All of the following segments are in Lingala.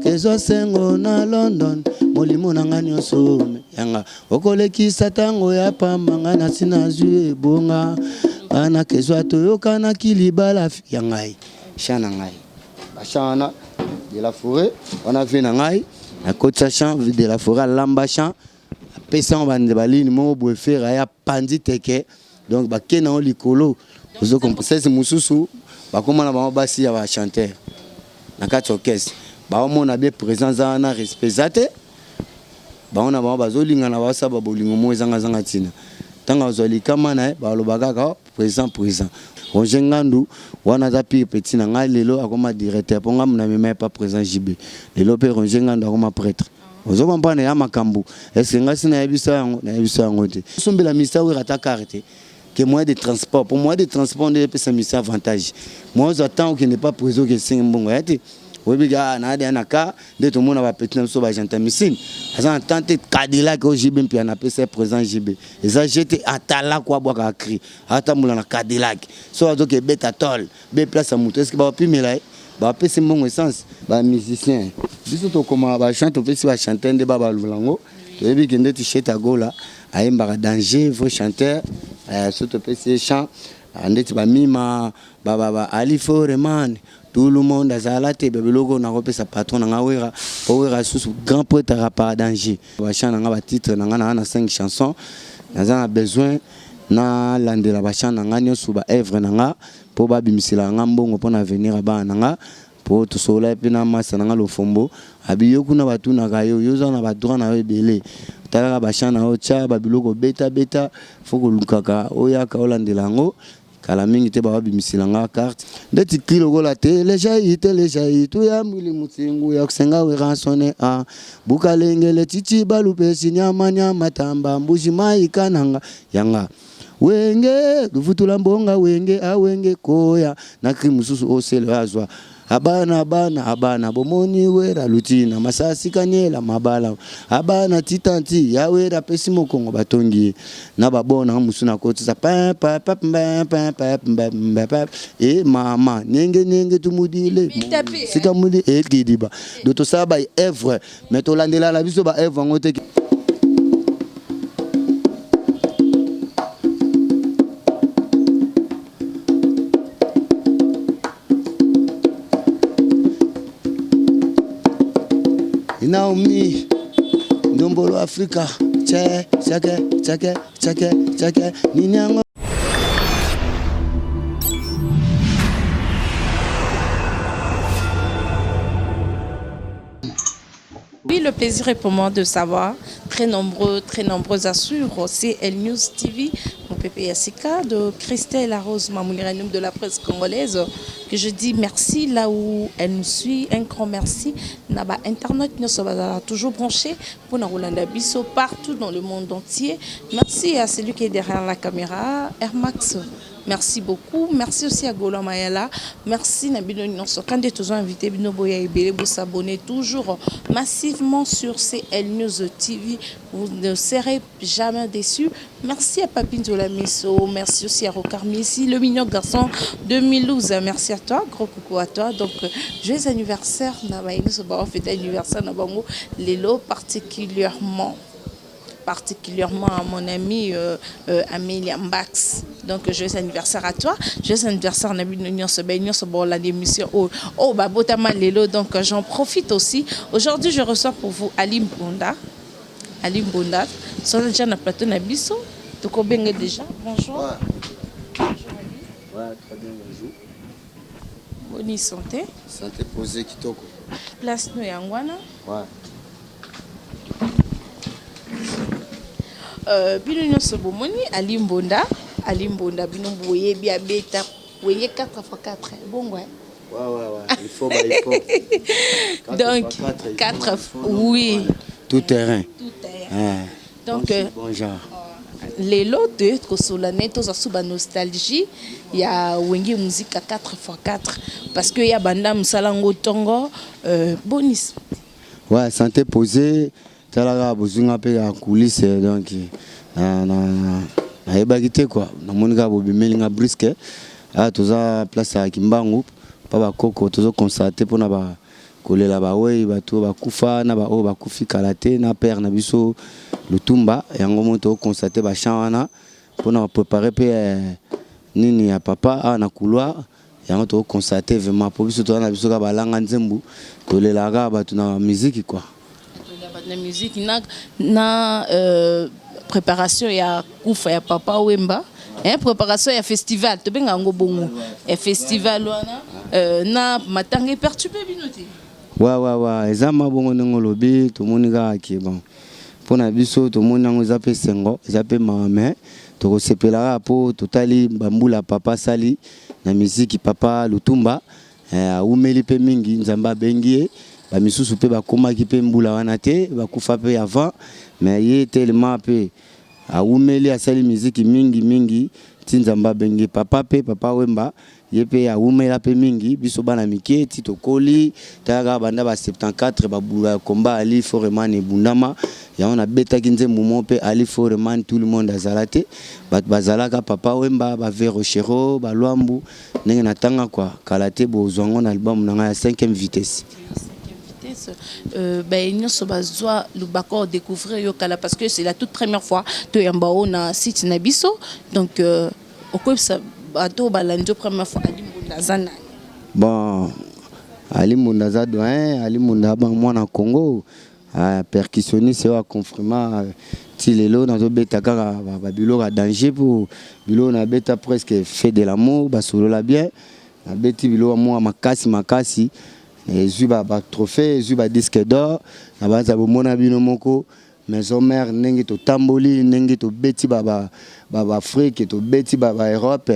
kezo sengo na London molimo na nga nyonso yanga okolekisa tango ya pamba nga na sina zwi ebonga ana kezo toyoka na kilibala ya ngai chana ngai bachana de la forêt on a vu na ngai na côte champ de la forêt lamba champ pesa on bande baline mo bo faire ya pandi teke donc ba kena on likolo ozo comprendre mususu ba komana ba basi ya ba chanteur na kati orchestre ba on a bien présence na respect zate ba on a ba bazolinga na ba sa ba bolingo mo ezanga zanga tina tanga ozali kama na ba lobaka ka présent Roger Ngandu wana za pi petit na ngai lelo akoma directeur ponga mna mema pas présent JB lelo pe Roger Ngandu akoma prêtre ozo comprendre ya makambu est-ce que ngasi na yebisa yango te sombela misa we rata carte que moyen de transport pour moyen de transport de pesa misa avantage moi j'attends que n'est pas présent que c'est mbongo yati webiga na ade na ka de tout monde va petit na so ba janta misine asa tante Cadillac au JB puis na pesa présent JB et ça j'étais atala kwa bwa ka cri ata mula na Cadillac so azo ke beta tol be place à moto est-ce que ba pi melai ba pesa mbongo essence ba musicien biso to koma ba chante pesi ba chanter de baba lulango webi kende t-shirt à gola aimba danger vos chanteurs surtout pesi chant andeti ba mima ba Ali Foreman tout le monde a zalate bebe logo na kopesa patron nga wera po wera sous grand poète rapa danger ba chant nga ba titre nga na 5 chansons na besoin na landela ba chant nga nyosu ba œuvre nga po ba bimisila nga mbongo pona venir ba nga po to sola pe na masa nga lo fombo abiyo kuna batu na kayo yoza na ba droit na ebele tala ba chant na ocha ba biloko beta foko lukaka oya ka olandela ngo kala mingi te ba bimisila nga carte ndeti kilo gola te les jaï tu ya mwili mutsingu ya kusenga we ransone a bukalengele titi balupe sinyama matamba mbuji mai kananga yanga wenge duvutula mbonga wenge awenge koya na krimususu osele azwa abana bomoni wera lutina masasi kanyela mabala abana titanti ya wera pesi mokongo batongi na babona musuna kotisa pa e mama nenge tumudile sika mudi e kidiba doto saba œuvre mais to landela la biso ba œuvre ngote Naomi Ndombolo Africa chake ninyango. Oui, le plaisir est pour moi de savoir, très nombreux à suivre aussi El News TV, mon pépé Yassika, de Christelle Arose Mamouliranoum de la presse congolaise, que je dis merci là où elle nous suit, un grand merci. Naba Internet, nous sommes toujours branchés pour nous Rolanda Bisso partout dans le monde entier. Merci à celui qui est derrière la caméra, Air Max. Merci beaucoup. Merci aussi à Gola Mayala. Merci Nabino Nyonso. Quand vous tous invités, vous s'abonnez toujours massivement sur CL News TV. Vous ne serez jamais déçus. Merci à Papine Zolamiso. Merci aussi à Rocarmi ici, le mignon garçon de Milouz. Merci à toi. Gros coucou à toi. Donc, joyeux anniversaire. On fait anniversaire. Lélo particulièrement à mon ami Amélia Mbax. Donc, joyeux anniversaire à toi. Joyeux anniversaire à Nabi Nunion Sebon, la démission. Oh, Botama Lelo. Donc, j'en profite aussi. Aujourd'hui, je reçois pour vous Alim Bonda. Alim Bonda. Sur le genre plateau Nabiso. Tu connais déjà. Bonjour. Ouais. Bonjour, Ali. Ouais, très bien, bonjour. Bonne santé. Santé posée, Kitoko. Place nous Yangwana. Ouais. Bino nyonso bomoni Alim Bonda bino boye bia beta boye 4x4 bon ouais il faut donc 4 oui tout terrain donc bonjour les lots de Kosolane tous asuba nostalgie il y a wengi musique à 4x4 parce que il y a banda musalango tongo bonus ouais santé posée tala bozunga pe ya coulisse donc na ebagité quoi na monika bobimeli nga brisque a toza place à Kimbangu pa ba koko tozo constater pona ba kolela bawe bato bakufa na ba o bakufi kalate na père na biso Lutumba yango moto constater ba champ wana pour préparer pe nini ya papa na couloir yango to constater vraiment pour biso to na biso ka balanga nzembu kolela ka bato na musique quoi la musique na préparation ya kufa ya papa Wemba préparation ya festival to benga ngo bongo festival wana na matanga perturbé binoti wa ezama bongo ngo lobi to monika ki bon pona biso to monango zape sengo zape mame to ko sepela po totali bambula papa sali na musique papa Lutumba umeli pe mingi nzamba bengie ba misusu pe bakoma ki pe mbula wana te bakufa pe avant mais ye tellement pe umeli asali musique mingi tinzamba bengie papa Wemba ye pe umela pe mingi biso bana mike ti to koli taga banda ba 74 babula combat ali foreman e bundama ya on a beta kinze momo pe ali foreman tout le monde azalate bat bazalaka papa Wemba ba Verochero ba Lwambu ndenge na tanga quoi kalate bo zongo na album na ya 5e vitesse ben nous sommes le bako découvrir yo kala parce que c'est la toute première fois to yambao na site na biso donc au ça bato balando première fois Ali Mbunda nani bon Ali Mbunda za doyen Ali Mbunda ba mwana Congo percussionniste wa confirma ti lelo na zo beta kaka ba bilo ka danger pour bilo na beta presque fait de l'amour ba solo la bien na beti bilo mo makasi Zuba ba trophée Zuba disque d'or na banza bomona bino moko maison mère ndenge to tamboli ndenge to beti baba Afrique to beti baba Europe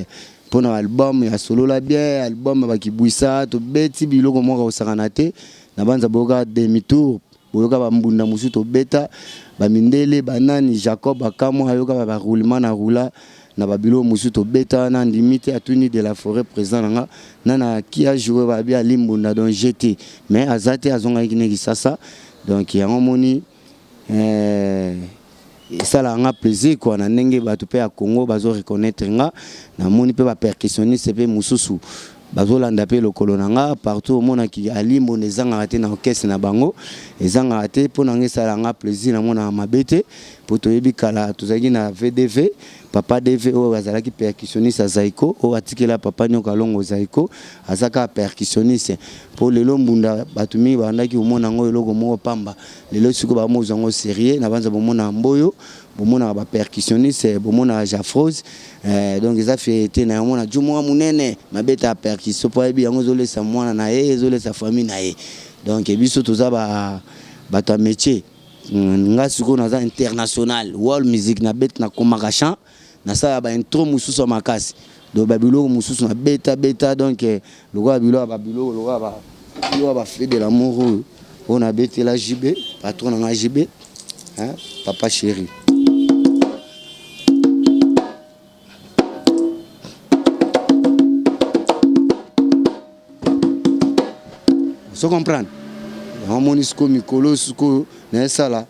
pour un album ya solo la bien album ba kibwisa to beti biloko moko osakana te na banza boka demi tour boyoka ba mbunda musu to beta ba mindele banani Jacob akamo ayoka ba roulement na roula na babilo musu to beta na limite atuni de la forêt présent nga nana qui a joué ba bien Ali Mbunda donc j'étais mais azate azonga kineki sasa donc ya ngomoni ça la nga plaisir quoi na ndenge bato pe ya Congo bazo reconnaître nga na moni pe ba percussionniste pe mususu bazo landa pe lokolo nga partout mona ki Ali Mbunda ezanga ate na orchestre na bango ezanga ate pona ngesa la nga plaisir na mona mabete po to yebi kala tozaki na VDV papa DV o azalaki percussionniste Zaiko o atikela papa nyoka longo Zaiko azaka percussionniste po lelo Mbunda batumi bandaki omona ngo eloko moko pamba lelo siko ba mozango sérieux na banza bomona mboyo bomona ba percussionniste bomona Jafrose donc eza fierté na mona jumo munene mabeta percussion po ebi yango zolesa mwana na ye zolesa famille na ye donc biso toza ba métier nga siko naza international world music na bet na komaka chant na ça ba intro mususu makasi do babilo mususu na beta donc le roi babilo ba fait de l'amour on a bêté la JB patron na JB hein papa chéri vous comprenez on monisco mikolo suko na ça là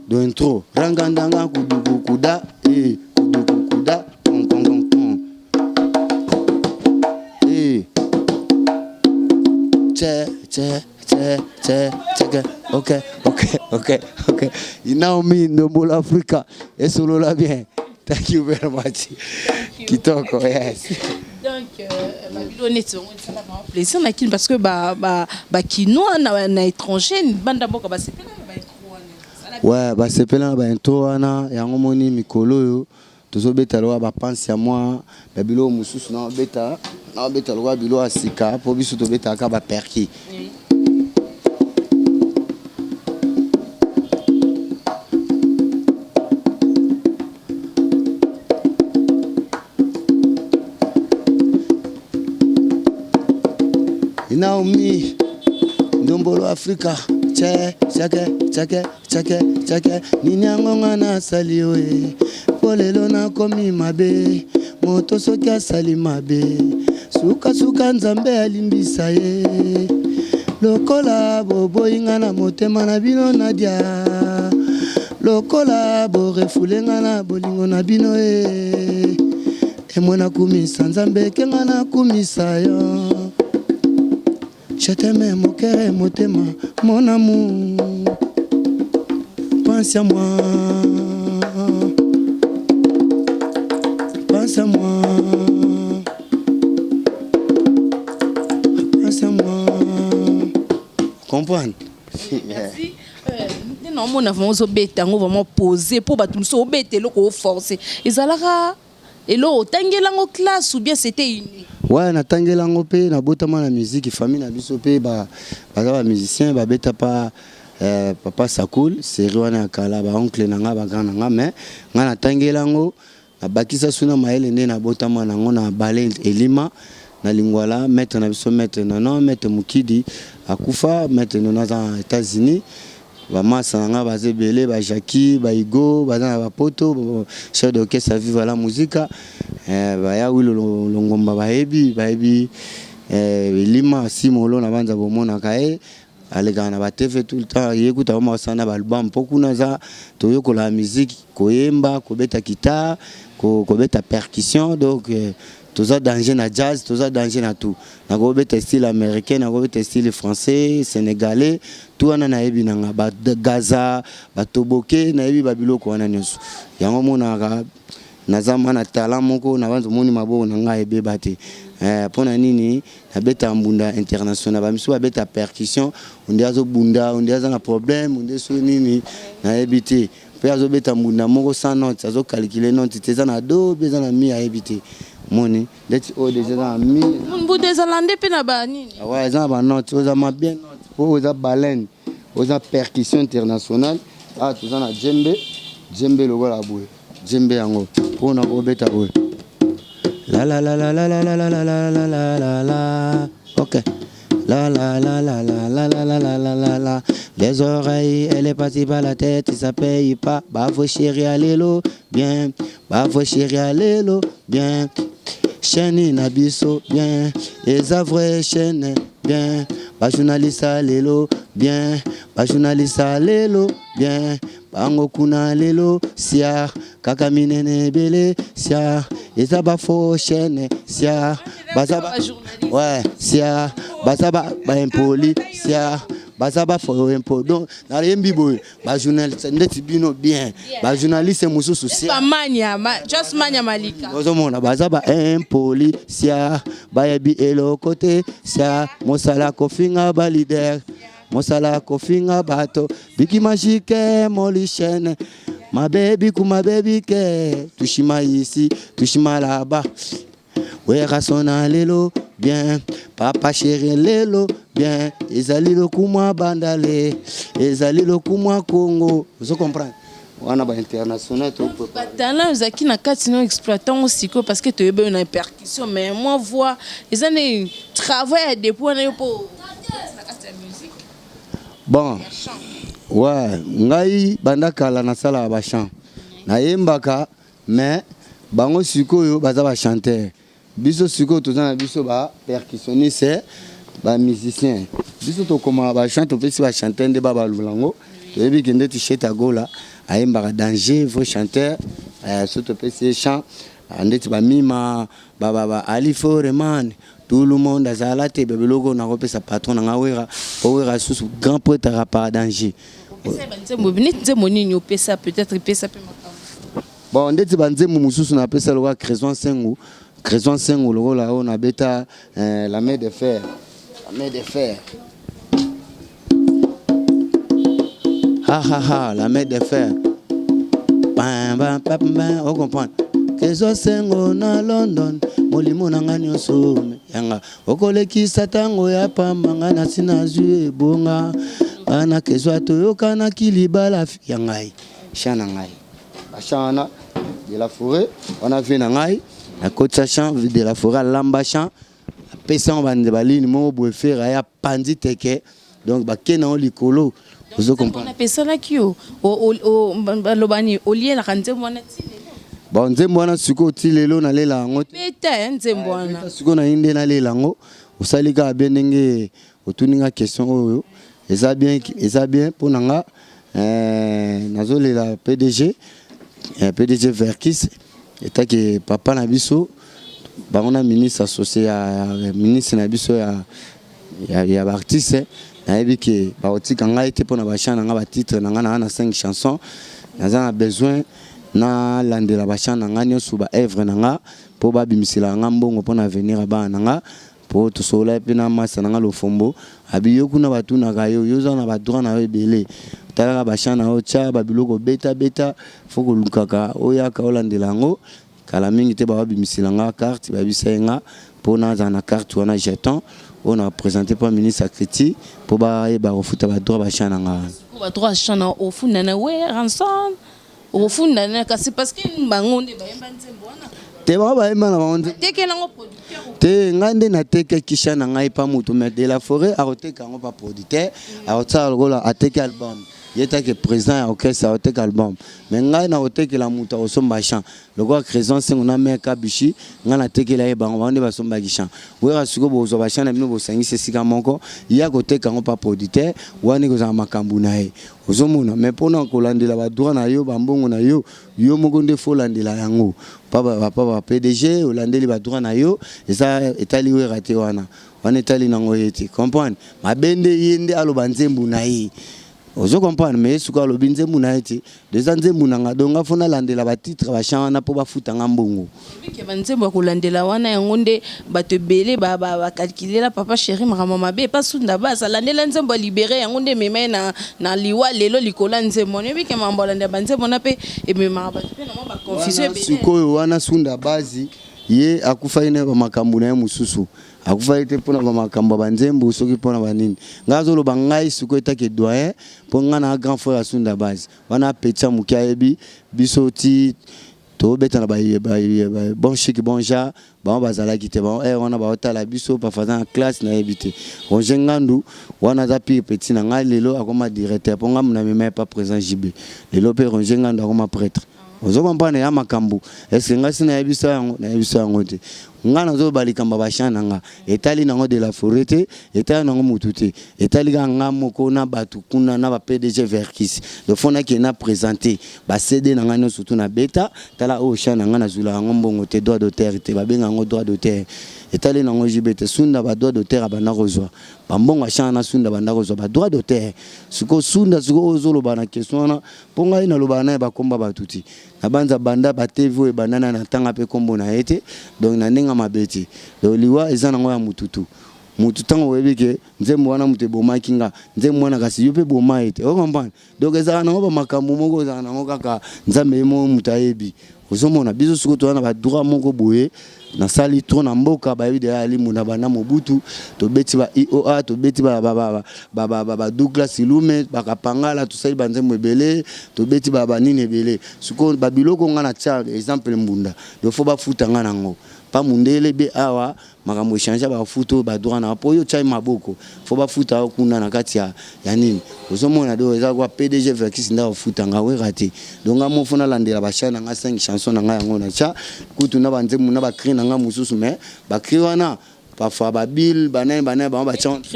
do intro rangandanga kuduku kuda kuduku kuda pom che you know me Ndombo Africa et solo la bien thank you very much kitoko yes donc mabilo neto on ça va plaisir na kin parce que ba kinoa na étranger banda boka ba sepela ba intro ouais ba sepela ba intro wana yango moni mikolo yo tozobeta lo ba pense ya moi babilo mususu na beta lo bilo asika po biso to beta ka ba perki Naomi Ndombolo Africa chake ninyangonga na salioe polelo na komi mabe moto soki asali mabe suka nzambe alimbisa ye lokola boboyinga na motema na bino nadia lokola borefulenga na bolingo na bino moi nakumisa nzambe kenga nakumisa yo. Je t'aime mon cœur et mon thème, mon amour. Pense à moi. Pense à moi. Pense à moi. Comprendre? Merci. Non, mon avant aux bêtes, on va vraiment poser pour battre nous au bêtes et le forcer. Et ça là, et l'eau, tanguelango classe ou bien c'était une. Ouais, na tanguelango pe, na botama la musique, famille na biso pe, ba musicien, ba beta pa. Papa Sakoul, c'est Rwanda Kala, ba oncle nanga, ba grand nanga, mais na tanguelango, na bakisa suna maele ne na botama nango na balé elima. Na lingwala mettre na biso mettre non mettre mukidi akufa mettre nos aux États-Unis ba massa nga bazebele ba Jackie ba Igo ba na ba poto chef d'orchestre vive la musique ba ya wilo longomba ba ebi lima simolo na banza bomona kae alega na ba TV tout le temps yekuta ba sana ba album pokuna za toyoko la musique koyemba kobeta guitare kobeta percussion donc tous ça danger na jazz, tous ça danger na tout. Na go beta style américain, na go beta style français, sénégalais, tout ana na ebi nanga ba Gaza, ba toboke na ebi babilo ko wana nyoso. Yango mona ga na zama na talent moko na banzo moni mabo nanga ebe bate. Pona nini na beta mbunda international ba miso ba beta percussion, onde azo bunda, onde aza na problème, onde so nini na ebité. Pe azo beta mbunda moko sans note, azo calculer note, teza na do, beza na mi a ebité. Moni d'être au déjà dans 1000 on des Hollandais pe na ba nini ouais ça va note aux ma bien note pour aux baleine aux percussion internationale ah tout ça na djembe logo la boue djembe yango pour na obeta boue la la la la la la la la la la la la la OK la la la la la la la la la la la la les oreilles elle est partie par la tête ça paye pas bah faut chérir allélo bien bah faut chérir allélo bien chaîne nabiso bien les avrais chaîne bien ba journaliste allélo bien ba journaliste allélo bien bango kuna lelo sia kaka minene bele sia eza ba faux chaîne sia bazaba ouais sia bazaba ba impoli sia bazaba faux impôt donc na yembi boy ba journaliste ndeti bino bien ba journaliste mususu sia ba mania just mania malika ozomona bazaba impoli sia ba yebi elo côté sia mosala kofinga ba leader mosala kofinga bato biki magique moli chaîne ma baby kuma baby ke tushima ici tushima là-bas ouais rasona lelo bien papa chéri lelo bien ezali lo kuma bandale ezali lo kuma Congo vous comprenez wana ba international to batala zaki na kati no exploitant aussi parce que tu es une percussion mais moi voix les années travail depuis na pour bon ouais ngai banda kala na sala ba chant na yembaka mais bango sikoyo baza ba chanteur biso sikoyo tozana biso ba percussionniste ba musicien biso to koma ba chanteur pesi ba chanteur nde ba lulango yebi kende t-shirt agola ayembaka danger faux chanteur surtout pesi chant ndeti ba mima ba alifo reman tout le monde a zalate bebe logo na kopesa patron nga wera wera sous grand poète rapa danger peut-être pesa pe bon ndeti banzemu mususu na pesa loka Créson Sengu logo la on a beta la main de fer la main de fer bam on comprend Créson Sengu na London molimo nanga nyonso yanga okolekisa tango ya pamba na sina zue bonga ana kezwa toyoka na kilibala ya ngai chana ngai bachana de la forêt on a vu na ngai na côte champ de la forêt lamba champ pesa bande balini mo boefera ya pandi teke donc bakena o likolo vous comprenez on a pesa na kio o lobani olie na kanzembo na tile bon nzembo wana siko tilelo na lela ngo beta nzembo wana siko na inde na lela ngo osalika benenge otuninga question oyo eza bien pour nanga nazolela PDG Verkis etaki papa na biso on a ministre associé à ministre na biso ya artiste na yebi que ba otika ngai te pona ba chana nga ba titre na nga na 5 chansons na besoin na landela ba chana nga nyosu ba œuvre na nga po ba bimisila nga mbongo pona venir ba na nga po to sola pe na masa na nga lo fombo abi yo kuna batu na kayo yo za na ba droit na ebele tala ba chana o cha ba biloko beta foko lukaka oya ka olandela ngo kala mingi te ba bimisila nga carte ba bisenga pona za na carte wana jeton on a présenté par ministre Akriti pour ba refuta ba droit ba chana nga ba droit chana au funda na we ranson au funda na kasi parce que bangonde ba yemba nzembo wana te ba yemba na bangonde te ke nango producteur te ngande na teke kishana ngai pa mutu mais de la forêt a oteka ngo pa producteur a otsa lokola ateka album yeta que président ya orchestre a oteka album mais ngai na oteka la mutu o somba chant lokola création singo na meka bishi ngai na teke la yeba ngo ba somba chant wera siko bozo ba chant na bino bo sangisi sika moko ya koteka ngo pa producteur wani ko za makambu na ye ozomona mais pona ko landela ba droit na yo ba mbongo na yo yo moko nde fo landela yango papa PDG olandeli ba droit na yo eza etali wera te wana etali nango yete comprendre mabende yende aloba nzembu na ye ozo comprendre mais suka lo binze muna eti déjà nzembu nanga donga fona landela ba titre ba chana po ba futa ngambongo bike ba nzembu ko landela wana yango nde bato belé ba calculer papa chéri mama mabe pas sunda ba sa landela nzembu libéré yango nde meme na liwa lelo likola nzembu ne bike mambo landela ba nzembu na pe e mema ba pe na ba confusion belé suko wana sunda bazi ye akufa ine ba makambu na mususu akufa ite pona ba makambo ba nzembu soki pona ba nini ngazo lo bangai suko etake doyen po ngana grand frère asunda base wana petcha mukia ebi bisoti to beta na ba bon chic bon ja ba bazala kite ba wana ba otala biso pa faza classe na ebité Roger Ngandu wana za pi petit na ngai lelo akoma directeur po ngam na meme pas présent JB lelo pe Roger Ngandu akoma prêtre ozo kompane ya makambu est-ce ngasi na yebisa yango te ngana zo balikamba bashana nga etali nango de la forêt te etali nango mutute etali nga moko na batu kuna na ba PDG Verkis le fond na qui na présenté ba CD nanga no surtout na beta tala o shana nga na zula ngo mbongo te droit d'auteur te ba benga ngo droit d'auteur etali nango JBT sunda ba droit d'auteur ba na rozwa ba mbongo shana sunda ba na rozwa ba droit d'auteur suko sunda suko ozolo bana question na ponga ina loba na ba komba batuti na banza banda ba TV e banana na tanga pe kombo na ete donc na ninga mabeti le liwa ezana ngo ya mututu mututango webike nzembo wana mute boma kinga nzembo wana kasi yope boma ete o comprendre donc ezana ngo ba makambo moko ezana ngo kaka nzambe mo mutayebi ozomona biso suko to wana ba droit moko boye na sali to na mboka ba yide ali muna bana mobutu to beti ba IOA to beti ba Douglas Ilume ba kapangala to sali banzembo ebele to beti ba nini ebele suko ba biloko ngana cha exemple mbunda do fo ba futa ngana ngo pa mundele be awa makambo changer ba futo ba droit na po yo chai maboko fo ba futa kuna na kati ya nini ozomona do eza kwa PDG Verkis nda futa nga we rate donc mo fona landela ba chana nga 5 chansons nga yango na cha kutu na banzemu na ba cri nga mususu mais ba cri wana parfois ba bill banane ba chant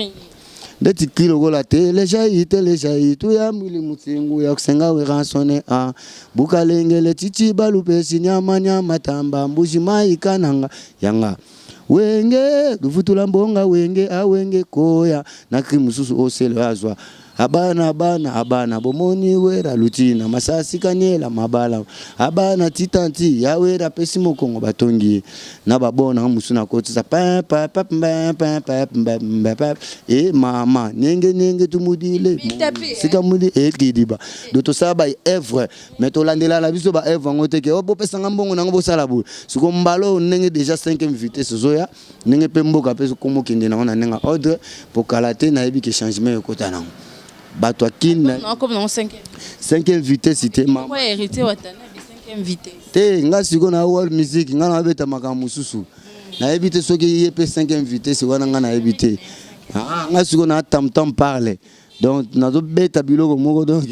ndeti kilo gola telejai tu ya mwili mutsingu ya kusenga we ransone a bukalengele chichi balupesi nyama tamba mbuji mai kananga yanga wenge duvutula mbonga wenge koya na krimususu osele azwa abana bomoni wera lutina masasi kanyela mabala abana titanti ya wera pesi mokongo batongi na babona musuna kotisa pa e mama nenge tumudile sika mudi ekidiba doto saba œuvre mais to landela la biso ba œuvre ngoteke obo pesa ngambongo nango bosala bu suko mbalo nenge déjà 5e vitesse zoya nenge pemboka peso komo kende na nenga ordre pour kalate na yebi ke changement yokota nango bato akina comme non 5e vitesse c'était maman ouais hérité watana 5e vitesse te nga siko na world music nga na beta makambo susu na ebite soki yepe 5e vitesse wana nga na ebite nga siko na tam parle donc nazo beta biloko moko donc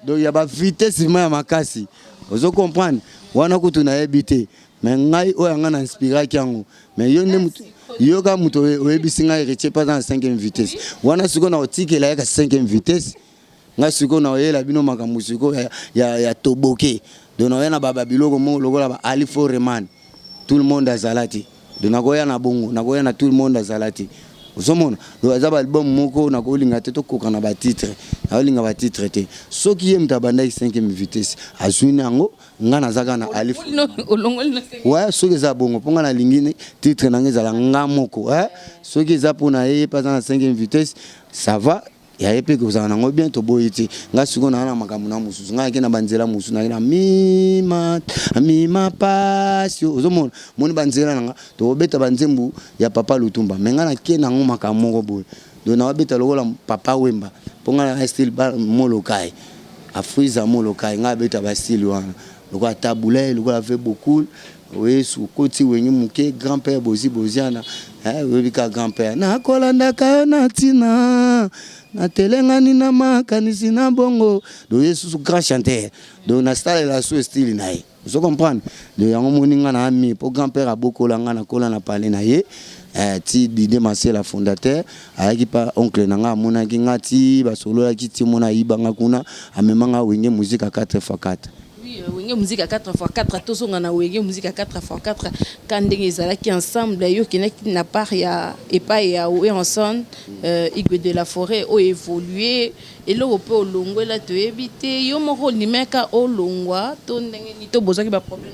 donc ya ba vitesse ma makasi ozo comprendre wana kutu na ebite mais ngai oya nga na inspira kyango mais yo ne yo ka muto oyebisinga héritier pas dans 5e vitesse wana siko na otikela ya 5e vitesse nga siko na oyela bino makambo siko ya toboke donc na yana baba biloko mo lokola ba Ali Foreman tout le monde azalati de nakoya na bongo nakoya na tout le monde azalati osomona do azaba album moko na ko linga te to koka na ba titre na linga ba titre te soki yem tabanda 5e vitesse azwina ngo ngana zaka na alif ouais soki za bongo ponga na lingine titre na ngeza la ngamoko soki za pona ye pas na 5e vitesse ça va ya epe ko za nango bien to boyiti nga siko na makambo na mususu nga ke na banzela mususu na mima pasio ozomona moni banzela nga to beta banzembu ya papa Lutumba menga na ke nango makambo ko boy do na beta lokola papa Wemba ponga na style molokai afriza molokai nga beta ba style wana lokola tabule lokola fait beaucoup oui sous côté wengi muke grand-père boziana webika grand-père na kolanda ka na tina na telengani na makanisi na bongo do Yesu grand chanteur do na style la so style na ye vous comprenez de yango moninga na ami pour grand-père abokola nga na kola na parler na ye ti Didé Marcel fondateur ayaki pa oncle nanga mona ki ngati ba solo ya kiti mona ibanga kuna amemanga wenge musique à 4x4 oui musique à 4x4 tozonga na wenge musique à 4x4 quand ndenge ezalaki ensemble yo kenaki na part ya epa ya Werenson Igwe de la Forêt o évoluer et le pe olongwe la to ebité yo moko limeka olongwa to ndenge ni to bozaki ba problème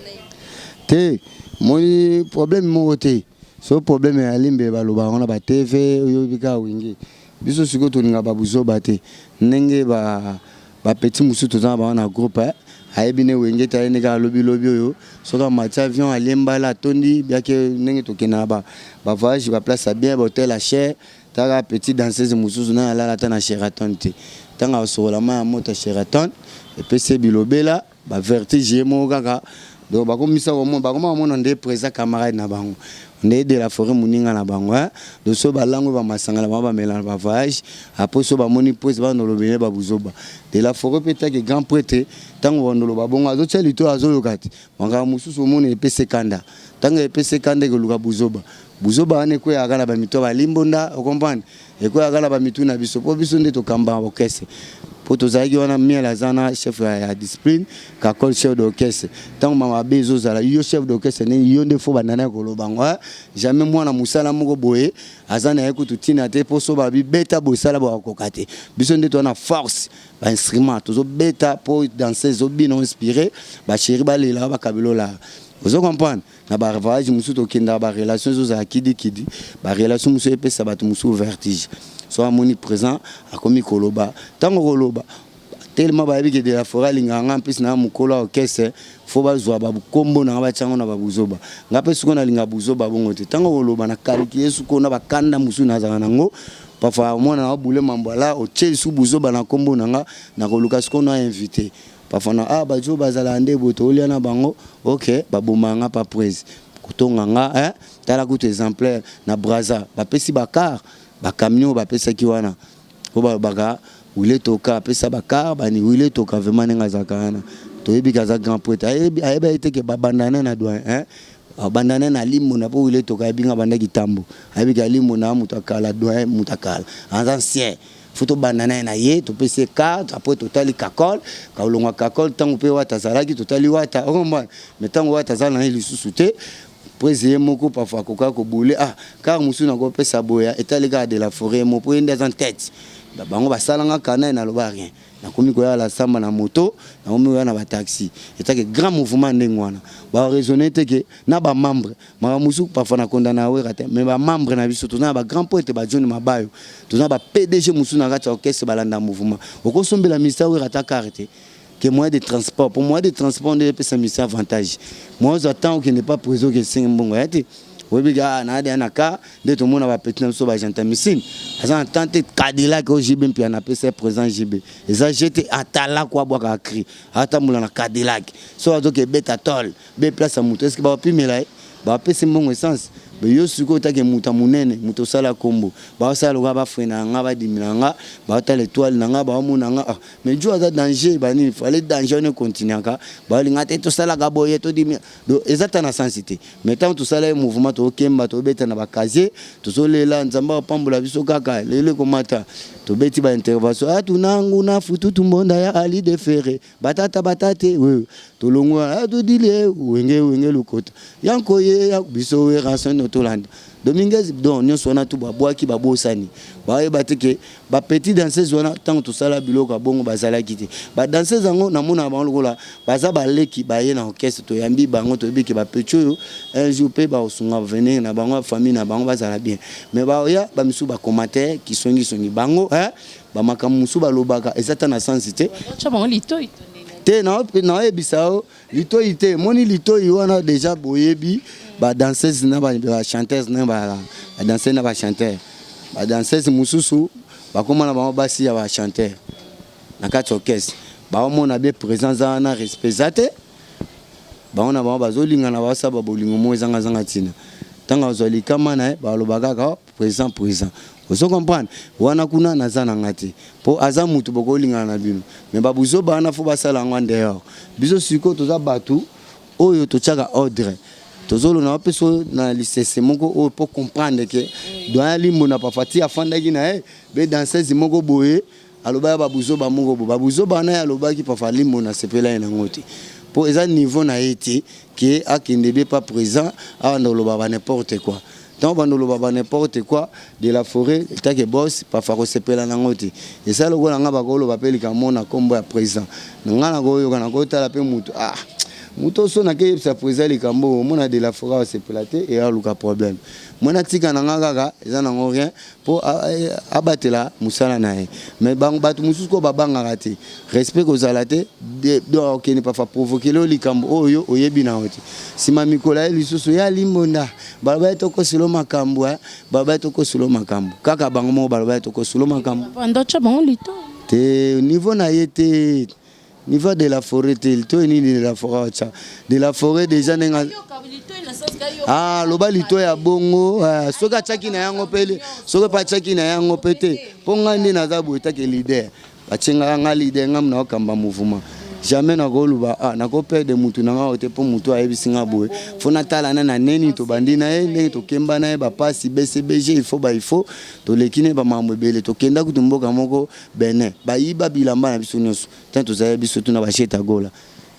te moi problème mo te so problème ya limbe baloba on ba TV yo bika wingi biso siko to ninga babuzoba te ndenge ba petit musu to za ba na groupe ayebine wenge ta neka lobi oyo soka match avion alemba la tondi bien que ndenge to kena ba voyage ba place bien hôtel à cher ta petit danseuse mususu na la ta na Sheraton te tanga so la ma moto Sheraton et PC bilobela ba vertige mo kaka donc ba komisa ko mo ba komona ndé présent camarade na bango ndé de la forêt muninga na bango do so ba lango ba masangala ba mela ba voyage après so ba moni pose ba no lobele ba buzoba de la forêt peut-être que grand prêtre tango ndolo ba bongo azo tsheli to azo yokati manga mususu mona epese kanda tango epese kanda ke luka buzoba ane ko ya kala ba mito ba limbonda o comprendre e ko ya kala ba mitu na biso po biso ndé to kamba okese poto zaiki wana miela zana chef ya discipline ka col chef d'orchestre tant mama bezo zala yo chef d'orchestre ne yo nde fo banana ko lobango jamais moi na musala moko boye azana ekutu tina te poso ba bi beta bosala ba kokate biso nde to na force ba instrument tozo beta pour danser zo bino inspiré ba chéri ba lela ba kabilo la vous comprenez na ba voyage musu to kinda ba relation zo za kidi ba relation musu epesa ba musu vertige soit moni présent a komi koloba tango koloba tellement ba biki de la forêt linganga mpisi na mukola orchestre fo ba zwa ba kombo na ba tsango na ba buzoba ngape suko na linga buzoba bongo te tango koloba na kaliki yesu ko na ba kanda musu na zanga nango parfois mona na bule mambala o tchesu buzoba na kombo nanga na koluka suko na invité parfois na ba jo bazala nde boto olia na bango OK ba bomanga pa prise kutonga nga tala kutu exemplaire na braza ba pesi bakar ba camion ba pesa ki wana ko ba baga wile toka pesa bakar ba ni wile toka vraiment nga zakana to yebi kaza grand prêtre ayeba ete ke ba bandana na doyen bandana na limbo na po wile toka binga banda kitambo ayebi ka limbo na mutakala doyen mutakala en ancien photo bandana na ye to pese carte après totali kakol ka olongwa kakol tango pe wata zalaki totali wata okomba mais tango wata zala na lisusu te président moko parfois koka ko boule car musu na ko pesa boya etali ga de la forêt mo po ende en tête bango basalanga kana na loba rien na komi ko ya la samba na moto na komi na ba taxi etake grand mouvement ndengwana ba raisonner teke na ba membre ma musu parfois na condamna we rate mais ba membre na biso to na ba grand poète ba John Mabayo to na ba PDG musu na kati orchestre balanda mouvement okosombela ministère we rata carte que moyen de transport pour moyen de transport on peut ça mis avantage moi j'attends qu'il n'est pas présent que c'est bon ouais oui biga na de na ka de tout monde va petit so ba janta missine azan tante Cadillac au JB puis na PC présent JB et ça j'étais atala kwa boka akri ata mula na Cadillac so azo ke beta tol be place à moto est-ce que ba pimela ba pese mbongo essence be yo suko take muta munene muto sala kombo ba sala nga ba frena nga ba diminanga ba ta l'étoile nga ba munanga mais jo aza danger ba ni fallait danger ne continuer ka ba linga te to sala ga boye to dimi do ezata na sensité mais tant to sala mouvement to kemba to beta na ba casier to solela nzamba pambola biso kaka lele komata to beti ba intervention tunangu na futu tumbonda ya ali de ferre batata batate we tolongwa to dile wenge lokota yanko ye ya biso we ranson no tolanda Dominguez don nyonso wana tu babwaki babosani bayeba te ke ba petit danseuse wana tant to sala biloko bongo bazala kiti ba danseuse ngo na mona ba lokola baza baleki baye na orchestre to yambi bango to biki ba pecho un jour pe ba osunga venir na bango famille na bango bazala bien mais ba ya ba misu ba commentaire qui songi bango ba makamusu ba lobaka ezata na sensité te na ebisao litoi te moni litoi wana déjà boyebi ba danseuse na ba chanteuse na ba danseuse na ba chanteur ba danseuse mususu ba komana ba basi ya ba chanteur na kati orchestre ba mona be présence na respect zate ba ona ba bazolinga na ba saba bolingo mo zanga tina tanga ozali kama na ba lobaka ka présent vous comprenez wana kuna nazana ngati po aza mutu bokolinga na bino mais babuzo bana fo basala ngwa dehors biso siko toza batu oyo tochaka ordre tozolo na peso na lisese moko o pour comprendre que doya limbo na pafati afanda ki na be danseuse moko boye aloba babuzo ba moko babuzo bana ya loba ki pafa limbo na sepela na ngoti pour eza niveau na été que akende be pas présent a ndoloba ba n'importe quoi tant bandolo baba n'importe quoi de la forêt tant que boss pas faire sepela na ngoti et ça le gola nga bakolo bapeli ka mona kombo ya présent nga na goyo kana kota la pe mutu muto so na ke sa présent le kambo mona de la forêt sepelate et a luka problème mona tika na nga kaka eza na rien pour abatela musala nae mais bang batu mususu ko babanga rate respect ko zalate donc ke ne pas faire provoquer le likambo oyo oyebi na oti sima mikola lisusu ya limonda baba etoko silo makambo baba etoko silo makambo kaka bango mo baba etoko silo makambo ndocha bango lito te niveau na yete niveau de la forêt to ni de la forêt de la forêt déjà nenga loba lito ya bongo soka chaki na yango pele soka pa chaki na yango pete ponga ndi na zabu etake leader bachenga nga leader ngam na okamba mouvement jamais na koluba na ko perdre mutu na nga ote po mutu ayebisinga boye fona tala na neni to bandina ndenge to kemba na ba pasi BCBG il faut to lekine ba mambo bele to kenda kutumboka moko bene ba yiba bilamba na biso nyonso tant to zaye biso tuna ba cheta gola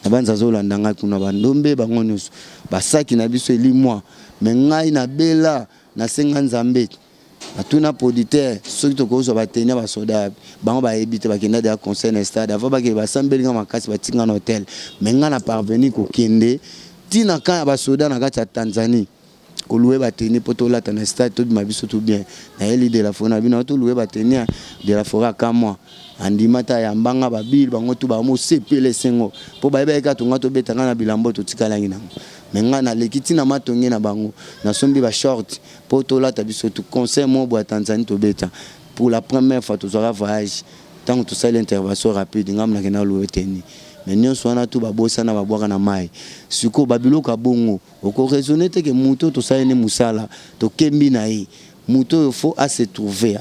na banza zola ndanga kuna bandombe bango nyonso ba saki na biso eli moi mais ngai na bela na senga nzambe atuna producteur ceux qui ko zo ba tenia ba soda bango ba ebite ba kenda de concert na stade avant ba ke ba sambelinga makasi ba tinga na hotel mais nga na parvenir ko kende tina ka ba soda na kati ya Tanzanie ko louer ba tenia poto la na stade tout ma biso tout bien na eli de la fona bino to louer ba tenia de la fora ka moi andimata ya mbanga ba bil bango to ba mo sepele sengo po ba eba ka to ngato betanga na bilambo to tikala ngina menga na lekiti na matonge na bango na sombi ba short poto la tabiso tout conseil mo bo Tanzanie to beta pour la première fois to zora voyage tant que tout ça l'intervention rapide ngam na kena lo teni mais nyonso wana to ba bosa na ba bwaka na mai siko babilo ka bongo oko raisonner te ke muto to sa ene musala to kembi na yi muto faut à se trouver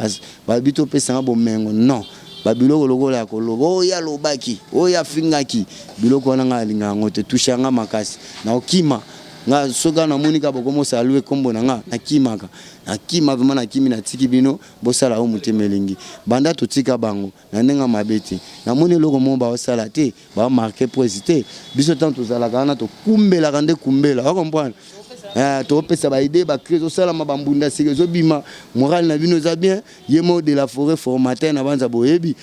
babito pesa bo mengo non babiloko lokola ya kolobo oya lobaki oya fingaki biloko wana nga linga ngote tushanga makasi na okima nga soka na monika bokomo salue kombo na nga nakimaka nakima vraiment nakimi na tiki bino bosala o mutemelingi banda to tika bango na ndenga mabeti na moni loko mo ba osala te ba marquer président biso tant tozala kana to kumbela kande kumbela wa comprendre to pesa ba idée ba créer sala mabambunda sikezo bima moral na bino za bien yemo de la forêt formateur na banza boyebi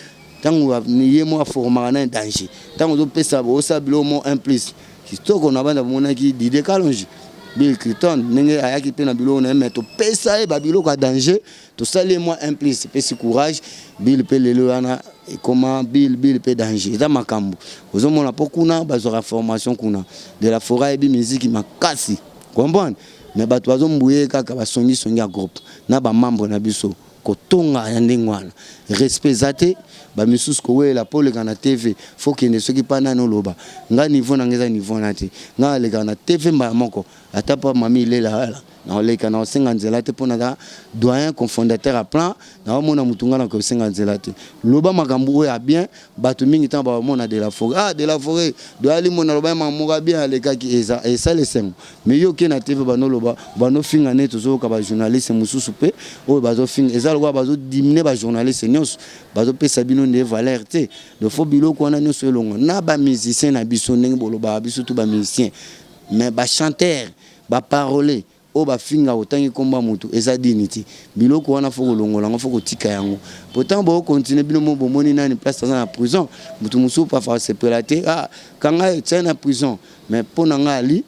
tango ni yemo formana na danger tango to pesa bo sabilo mo implice kitoko na banda mona ki dide kalonji Bill Clinton nenge ayaki pe na bilo na mais to pesa e ba bilo ka danger to sali mo implice pesi courage Bill pe lelo ana et comment Bill pe danger za makambo ozomona pokuna bazora formation kuna de la forêt bi musique makasi comprendre mais bato bazombuye kaka basongi ya groupe na ba membre na biso kotonga ya ndengwana respect zate ba misusu ko wela pole kana TV faut que ne soki pana no loba nga niveau na ngeza niveau na te nga le kana TV mba moko ata pa mami lela naoleka na osenga nzela te mpona doyen confondateur à plan naomona mutunga na kosenga nzela te loba makambo oyo ya bien bato mingi ntango baomona de la forêt de la forêt doyali mona loba mamoka bien alekaki eza lesengo mais yo ke na tv banoloba banofinga ne tozoyoka bajournaliste mosusu mpe oyo bazofinga eza lokola bazodimine bajournaliste nyonso bazopesa bino nde valeur te de fo biloko wana nyonso elongo na bamusicien na biso ndenge bolobaka biso tu bamusicien mais bachanteur baparole oyo bafinga otangi komba motu eza dini te biloko wana fo kolongola yango fo kotika yango pourtant bokontinue bino mo bomoni nani place aza na prison motu mosusu pafa sepela te kanga etia na prison mais mpo na nga ali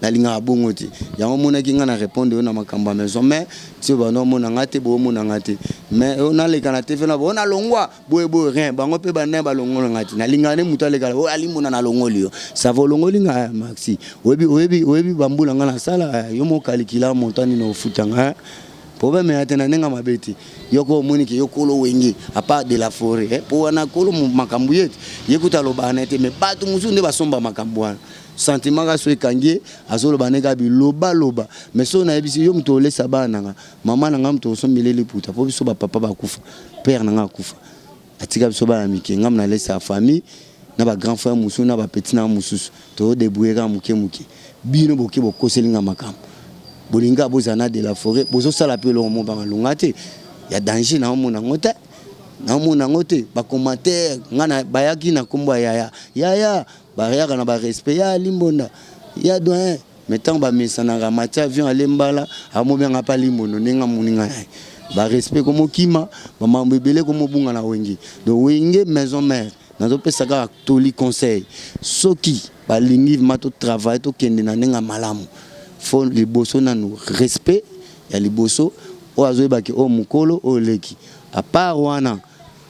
nalingaka bongo te yango monaki nga na répondre oyo na makambo ya maison mais ti banomona nga te boomona nga te mais oyo naleka na te fe na bo nalongwa boyeboye rien bango mpe banaye balongola nga te nalingaka ne motu alekala oyo alimona nalongoli yo sava olongoli nga maxi oyebi bambula nga na sala yo mokalikila montani na ofutanga problème ya te na ndenge mabe te yoko omoni ke yokolo wenge à part de la forêt po wana kolo makambo yete yekuta lobana te mais bato mosusu nde basomba makambo wana sentiment ka so ekangie azoloba neka biloba loba mais so na yebisi yo mto olesa bana nga mama na nga mto osombeleli puta po biso ba papa bakufa père na nga akufa atika biso ba mike ngam na lesa famille na ba grand frère musu na ba petit na mususu to debouera muke bino boke bokoselinga makambo bolinga bozana de la forêt bozo sala pe lo mo ba lunga te ya danger na mo na ngote na ngote ba commentaire ngana bayaki na kombo ya barrière na ba respect ya limbonda ya doyen metant ba mesana ga matia avion alembala amobenga pa limbono nenga muninga ba respect komo kima ba mambebele komo bunga na wengi do wenge maison mère nazo pesa ka toli conseil soki ba lingi mato travail to kende na nenga malamu fo liboso na nous respect ya liboso o azoyebaki o mukolo o leki à part wana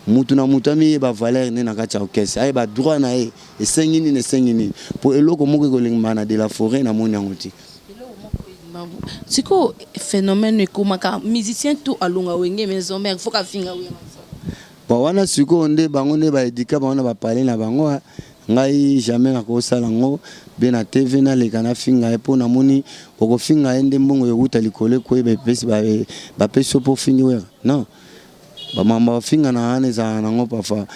mutu na mutu ami ba valeur ne na kati ya okese ay ba droit na e esengini ne sengini po eloko moko kolinga na de la forêt na moni ngoti siko phénomène ekomaka musicien tout alonga wenge maison mère faut ka finga wi bon wana siko nde bango ne ba edika bango ba parler na bango ngai jamais na ko sala ngo be na TV na leka na finga epo na moni oko finga ende mbongo yokuta likole ko be pesi ba pesi po fingi we non ba mama finga na ane za nango pafa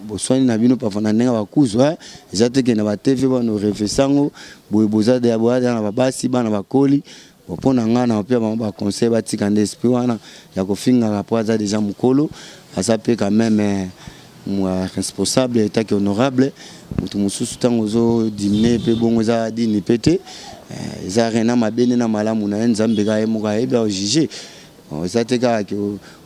boswani na bino pafa na nenga bakuzwa ezate ke na ba TV bano refesango boza de aboada na babasi bana bakoli opona nga na pia ba conseil ba tika nde esprit wana ya ko finga ka poza déjà mukolo asape quand même responsable état qui honorable mutu mususu tango zo dimne pe bongo za dini pété za rena mabene na malamu na nzambe ga yemuka eba juger ça te ka ke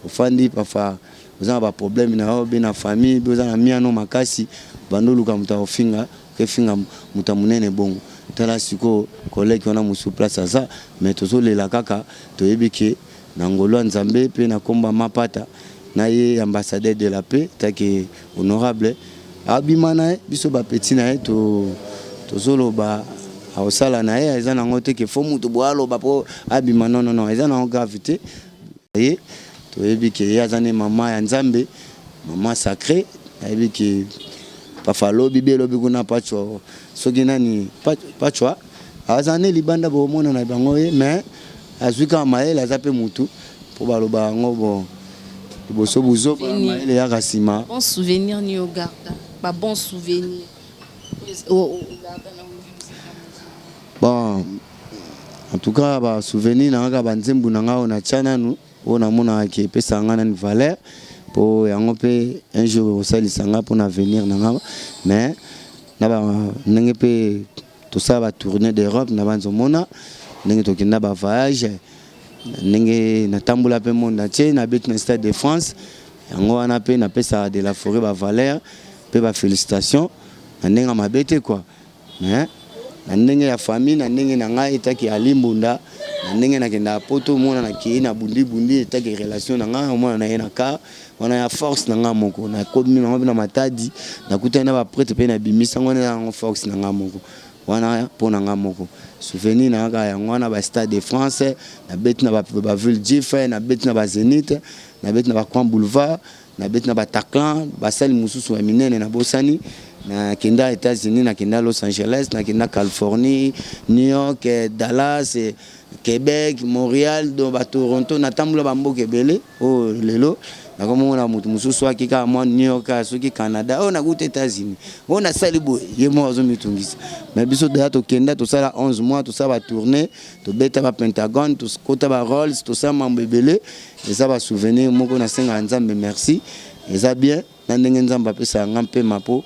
ofandi pafa oza ba problème na obe na famille oza na miano makasi bandoluka muta ofinga ke finga muta munene bongo tala siko collègue wana musu place ça mais tozo lela kaka toyebike na ngolo nzambe pe na komba mapata na ye ambassadeur de la paix taki honorable abimana biso ba petit na to tozolo ba ausala na ye eza na ngote ke fo mutu boalo ba po abima non eza na gravité ye to yebike ya zane mama ya nzambe mama sacré yebike pa falo bibelo bikuna pacho soki nani pacho azane libanda bo mona na bango ye mais azuka maele azape mutu po baloba ngo bo boso buzo maele ya kasima bon souvenir ni au garda pas bon souvenir bon en tout cas ba souvenir na nga ba nzembu na nga ona chana nu ona mona ke pesa nga na valeur po yango pe un jour osalisa nga pour avenir na nga mais na ba ndenge pe tout ça va tourner d'Europe na banzo mona ndenge to kinda ba voyage ndenge na tambula pe monde entier na bet na stade de France yango wana pe na pesa de la forêt ba valeur pe ba félicitations na ndenge mabete quoi mais na ndenge ya famille na ndenge na ngai etaki alimbunda na ndenge na kenda poto mona na ki na bundi etaki relation na ngai mona na ena ka wana ya force na ngai moko na komi na matadi na kutana ba prêtre pe na bimisa ngone na force na ngai moko wana pona ngai moko souvenir na ngai ya ngwana ba stade de France na bet na ba ville Jifa na bet na ba Zénith na bet na ba Grand Boulevard na bet na ba Taklan ba sali mususu ya minene na bosani nakenda États-Unis, nakenda Los Angeles, nakenda Californie, New York, Dallas, Québec, Montréal, donc Toronto, natambula bamboka ebele oh lelo nakomona mutu mususu akika mwa New York asoki Canada oh nakuta États-Unis oh na sali boye ye mo azomitungisa mais biso da to kenda to sala 11 mois to ça va tourner to beta ba Pentagone to kota ba Rolls to ça mambo ebele et ça va souvenir moko na senga nzambe merci et ça bien na ndenge nzambe apesa ngampe mapo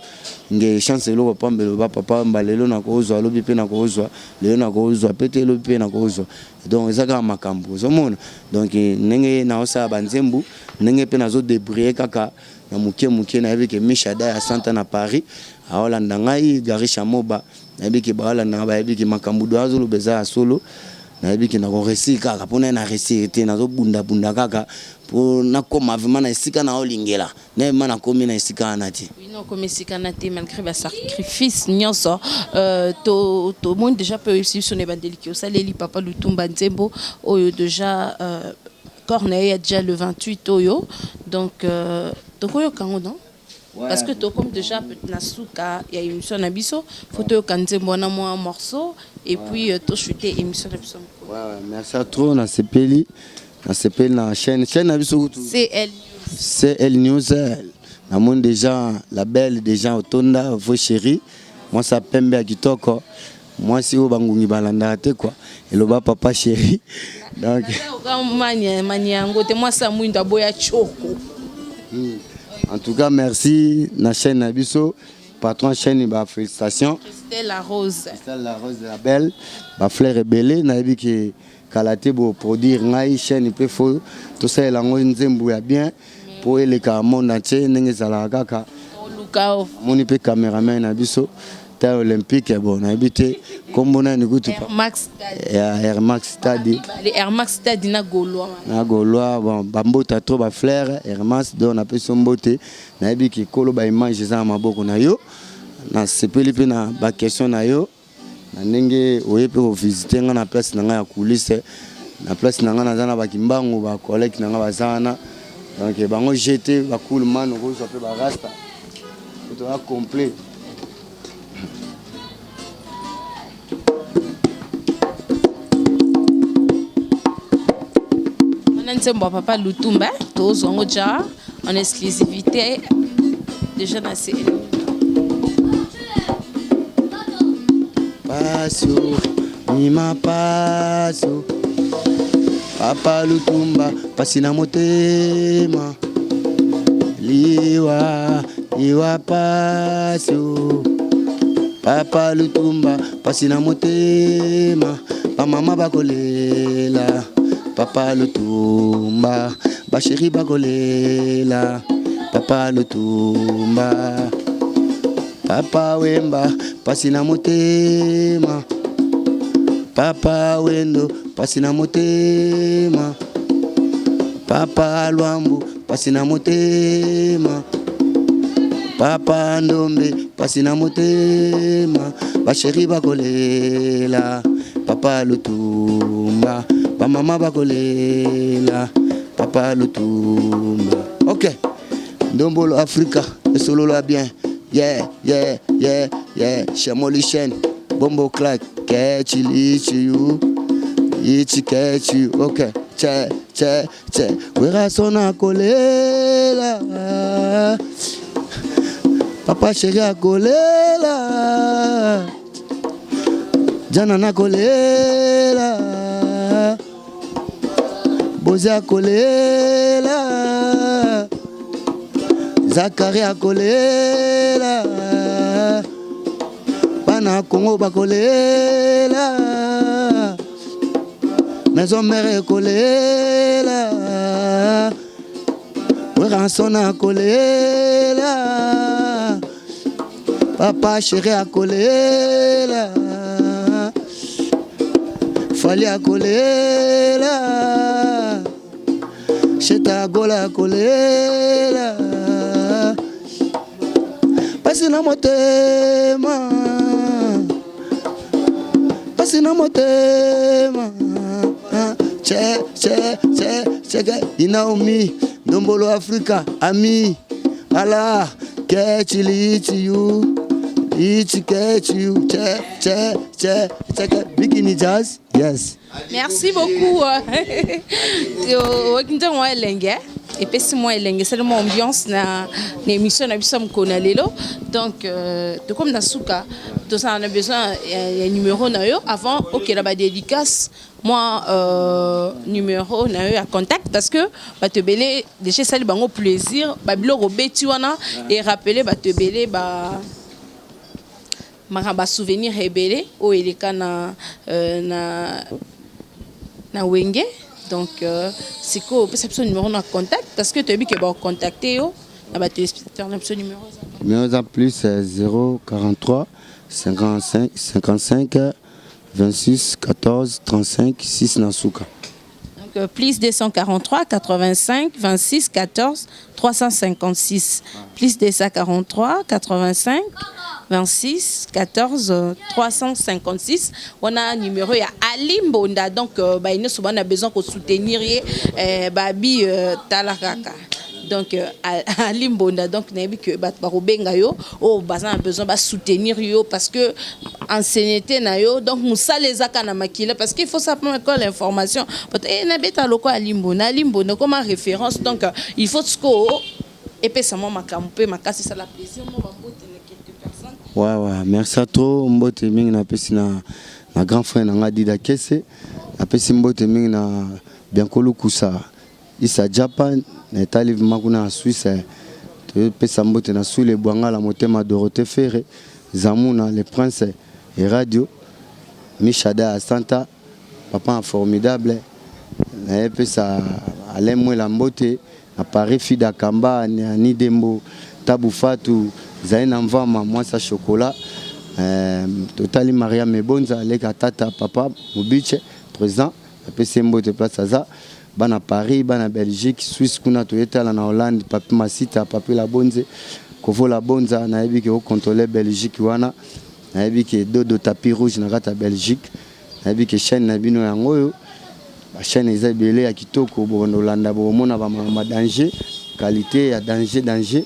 nge chance lo pambelo ba papa mbalelo na kozwa lobi pe na kozwa lelo na kozwa pete lobi pe na kozwa donc ezaka makambo zomona donc ndenge na osa banzembu ndenge pe nazo débrouiller kaka na muke na yebike Mishada ya Santa na Paris aolanda ngai Garisha Moba na yebike baolanda ba yebike makambo do azolo beza solo na yebike na ko réussir kaka pona na réussir te nazo bunda kaka pour na koma vraiment na esika na olingela na mana komi na esika anati oui non comme esika anati malgré ba sacrifice nyonso to monde déjà peut aussi sonner bandeliki osaleli papa Lutumba Nzembo oyo déjà Corneille a déjà le 28 oyo donc tokoyo kango non parce que to comme déjà na suka il y a émission na biso photo Nzembo na moi morceau et puis to chuter émission na biso ouais merci à trop na sepeli na sepeli na chaîne na biso CL News na monde déjà la belle déjà otonda vos chéris moi ça pembe à kitoko moi si au bangungi balanda te quoi et le bas papa chéri donc moi ça mwinda boya choko en tout cas merci na chaîne na biso patron chaîne ba félicitations Christelle la Rose la belle ba fleur ebele na yebi ki kalate bo produire ngai chaîne pe fo tout ça elango nzembu ya bien pour les monde entier ndenge zala kaka moni pe cameraman na biso ta olympique bon na habité comme na nikutu Air Max Stadi les Air Max Stadi na Gaulois bon bambota trop ba fleur Air Max donc na pe sombote na habiki kolo ba image za maboko na yo na sepeli pe na ba question na yo na ndenge oyepe ko visiter nga na place na nga ya coulisse na place na nga na zana ba kimbangu ba collègue na nga bazana donc bango jeté ba cool man ko so pe ba rasta to a complet Nzembo papa Lutumba tozongo ja en exclusivité déjà na CL Paso mima paso papa Lutumba pasina motema liwa paso papa Lutumba pasina motema ba mama bakolela papa Lutumba ba chéri bakolela papa Lutumba papa Wemba pasina motema papa Wendo pasina motema papa Lwambu pasina motema papa Ndombe pasina motema ba chéri bakolela papa Lutumba ba mama bakolela papa Lutumba ok Ndombolo Africa et solo la bien yeah Chamoli Chen Bombo Clark catch you catch you ok che wera sona kolela papa chéri akolela jana na kolela bozi akolela Zakari akolela bana Kongo bakolela maison mère akolela weranson akolela papa chéri akolela fali akolela cheta gola akolela pasina motema che Inaomi Ndombolo Africa ami ala catch you Bikini Jazz, yes. Merci beaucoup. Et puis c'est moi c'est le ambiance na l'émission na biso mkona lelo. Donc de comme na souka, donc ça on a besoin un numéro na yo avant OK la dédicace. Moi numéro na yo à contact parce que ba te belé déjà ça le bango plaisir, ba biloko beti wana et rappeler ba te belé ba souvenir rebelle o eleka na wenge. Donc c'est quoi perception numéro de contact parce que tu as vu que va contacter yo na ba téléspectateur na numéro numéro plus 043 55 26 14 35 6 Nasuka. Donc plus 243 85 26 14 356 plus 243 85 26 14 356. On a un numéro à Alimbonda. Donc, on a besoin de soutenir Babi Talakaka. Donc, Alimbonda. Donc, on a besoin de soutenir parce que ancienneté donc nous les akana parce qu'il faut simplement que l'information. Alimbonda comme référence. Donc, il faut que et puis ça m'a c'est ça la plaisir. Ouais, merci à toi. Mbote mingi na pesi na grand frère na Dida Kese. Na pesi mbote mingi na Biankolu Kusa. Isa Japan na Italie makuna na Suisse. Te pesa mbote na Sule Bwanga la motema Dorothée Ferré. Zamuna le prince et radio. Michada Santa. Papa formidable. Na pesa Alain Mwela mbote na Paris Fida Kamba ni Dembo Tabu Fatou. Zaina Mvama, moi ça chocolat. Totali Maria Mebonza, Leka Tata, Papa, Mubiche, présent. Après c'est de place à ça. Bana Paris, Bana Belgique, Suisse, Kuna Toyota, la Hollande, Papi Masita, Papi La Bonze, Kovo La Bonza, Naebi qui contrôle Belgique, Wana. Naebi qui Dodo Tapis Rouge, Nagata Belgique. Naebi qui chaîne Nabino Yangoyo. La chaîne est belée à Kitoko, Hollande, Bomona, ma danger, qualité, à danger.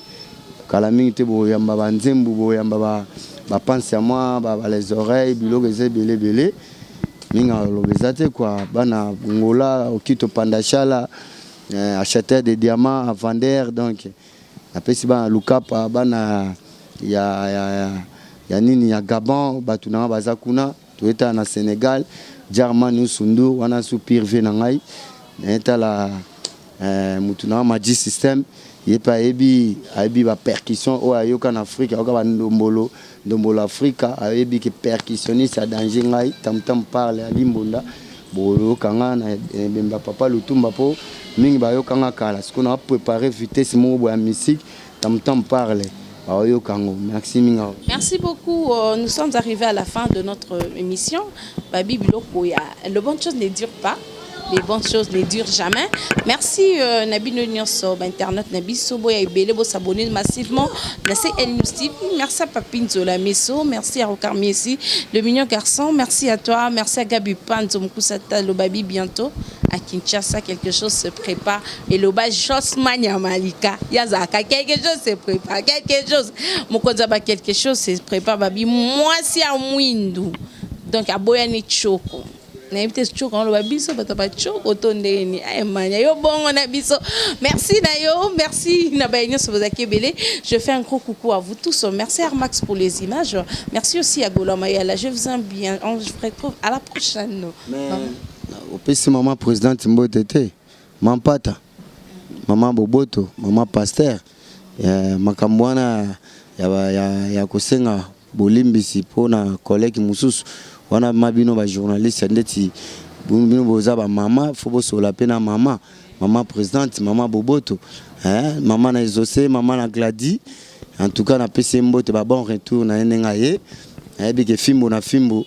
Calamité boyamba banzembu boyamba ba pense à moi les oreilles biloko belé minga lobezate quoi bana ngola okito pandachala acheteur de diamants vendeur donc après si ba lukapa bana ya nini ya Gabon batuna bazakuna toeta na Sénégal German usundu wana super venangai eta la mutuna maji system yepa ebi ba percussion o ayoka en Afrique ayoka ba ndombolo Afrika ebi que percussionniste à danger ngai tam parle Alimbonda bolo kanga na bemba papa lutumba po mingi ba yoka kala ce qu'on a préparé vitesse mo bo musique tam parle ayoka ngo merci minga. Merci beaucoup. Nous sommes arrivés à la fin de notre émission. Babi biloko ya le bonne chose ne dure pas. Les bonnes choses ne durent jamais. Merci Nabino Nyonso, Internet Nabiso, Boya Ibele, Bo s'abonner massivement. Merci El-News TV, merci à Papine Zola Messo, merci à Rokar Messi, le mignon garçon, merci à toi, merci à Gabi Panzo, Moukousata, le Babi bientôt. À Kinshasa, quelque chose se prépare. Et le bas, chose mania malika. Yazaka, quelque chose se prépare. Quelque chose. Mokonzaba, quelque chose se prépare. Babi, moi, c'est à Mwindu. Donc, à Boyani Choko. Merci Nayo, merci Nabaïno Sobozaki Belé. Je fais un gros coucou à vous tous. Merci Armax pour les images. Merci aussi à Golomayala. Je vous aime bien. On se retrouve à la prochaine. Au PC maman présidente Mbotete, maman Pata, maman Boboto, maman Pasteur, Makambwana, ya kosenga bolimbisi pona collègue mususu. Wana mabino ba journaliste ndeti bino boza ba mama faut sola pena mama présidente maman Boboto maman na Isosé maman na Gladi en tout cas na PC Mbote ba bon retour na nenga ye ebi ke fimbo na fimbo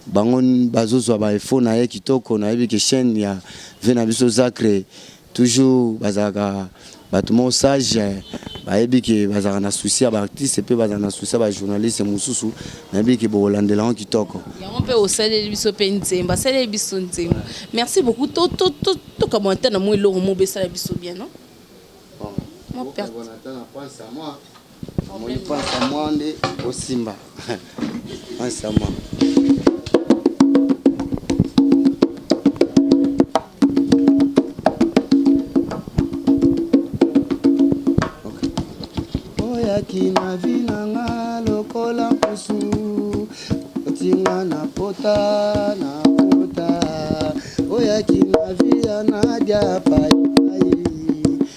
bangon bazozo ba ifo na ye kitoko na ebi ke chaîne ya vena biso sacré toujours bazaka batumo sage baebi ke bazaka na souci ba artiste pe bazaka na souci ba journaliste mususu na ebi ke bo landela on kitoko on peut au salé biso pe nzemba salé biso nzemba. Merci beaucoup to commenter na moi lo mo be salé biso bien non mon père on attend pense à moi on pense à moi ndé au Simba. ensemble. Oyaki na vinanga lokola pusu otinga na pota oyaki na via na dia pai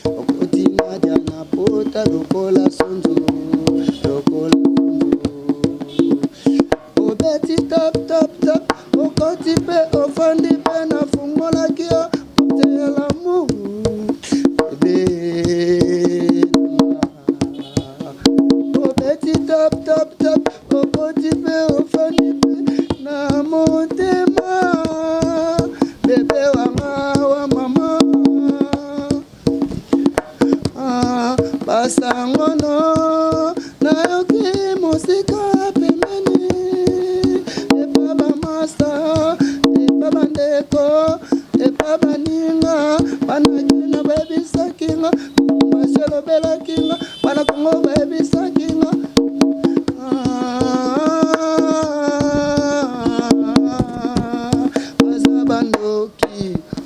okotinga dia na pota lokola sonzo obeti top okoti pe ofandi pe na fungola kio potela mu top okoti pe ofani pe na motema bebe wanga wa mama basangono na yoki musika pemeni baba master baba ndeko baba ninga banakina baby sakinga maselo bela kinga bana kongo baby sakinga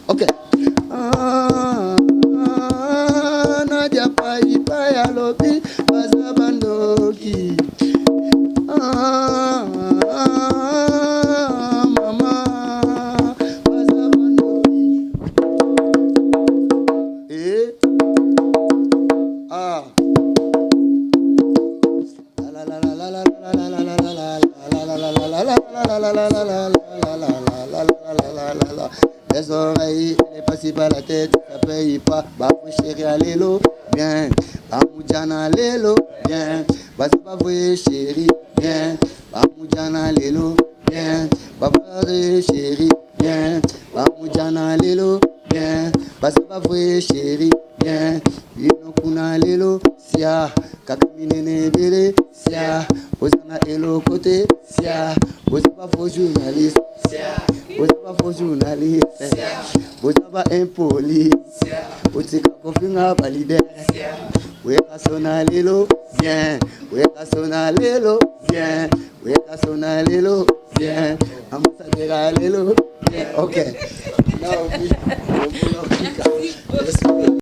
okay. Nadia pai alobi bazabandoki. Mama bazabandoki. Les oreilles, les passées par la tête, ça paye pas. Bah, chérie, allélo, bien. Bah, moudjana, allélo, bien. Bah, ça va, chérie, bien. Bah, moudjana, allélo, bien. Bah, chérie, bien. Bah, moudjana, allélo, bien. Bah, ça va, chérie, bien. Ino kuna, allélo, sia. Kakamine, bele, sia. Osana, elo, côté, sia. Osaba, faux journaliste, sia. Osaba, faux journaliste, Osaba, impoli, Osika, kofinga, valide, Weka sona lelo, bien. Weka sona lelo, bien. Weka sona lelo, bien. Amasa lelo, bien. Ok. Now we